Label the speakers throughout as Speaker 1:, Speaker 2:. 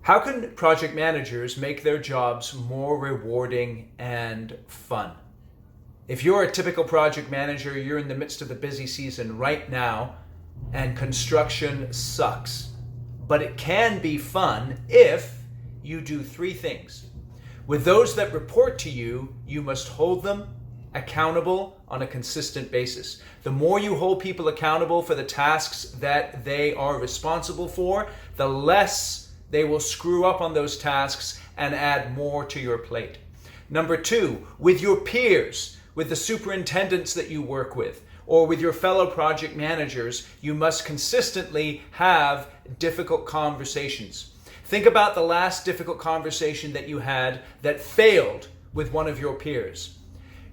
Speaker 1: How can project managers make their jobs more rewarding and fun? If you're a typical project manager, you're in the midst of the busy season right now, and construction sucks. But it can be fun if you do three things. With those that report to you, you must hold them accountable on a consistent basis. The more you hold people accountable for the tasks that they are responsible for, the less they will screw up on those tasks and add more to your plate. Number two, with your peers, with the superintendents that you work with, or with your fellow project managers, you must consistently have difficult conversations. Think about the last difficult conversation that you had that failed with one of your peers.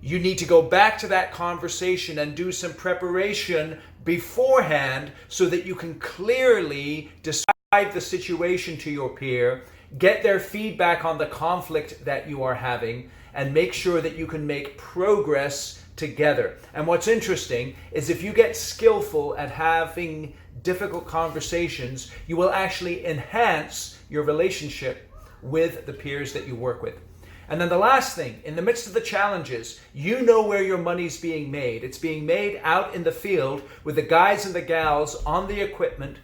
Speaker 1: You need to go back to that conversation and do some preparation beforehand so that you can clearly describe the situation to your peer, get their feedback on the conflict that you are having, and make sure that you can make progress together. And what's interesting is if you get skillful at having difficult conversations, you will actually enhance your relationship with the peers that you work with. And then the last thing, in the midst of the challenges, you know where your money's being made. It's being made out in the field with the guys and the gals on the equipment,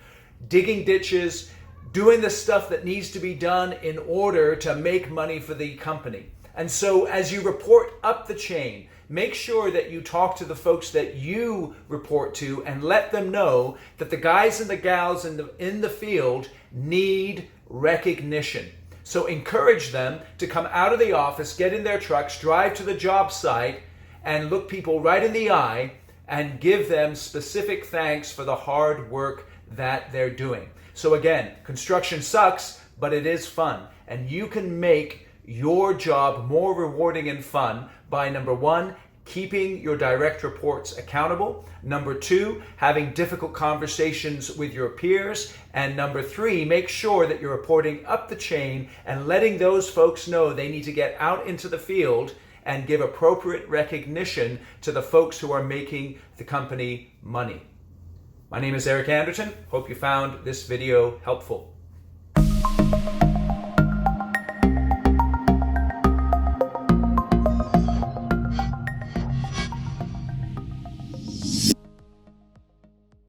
Speaker 1: digging ditches, doing the stuff that needs to be done in order to make money for the company. And so as you report up the chain, make sure that you talk to the folks that you report to and let them know that the guys and the gals in the field need recognition. So encourage them to come out of the office, get in their trucks, drive to the job site, and look people right in the eye and give them specific thanks for the hard work that they're doing. So again, construction sucks, but it is fun. And you can make your job more rewarding and fun by, number one, keeping your direct reports accountable. Number two, having difficult conversations with your peers. And number three, make sure that you're reporting up the chain and letting those folks know they need to get out into the field and give appropriate recognition to the folks who are making the company money. My name is Anderton. Hope you found this video helpful.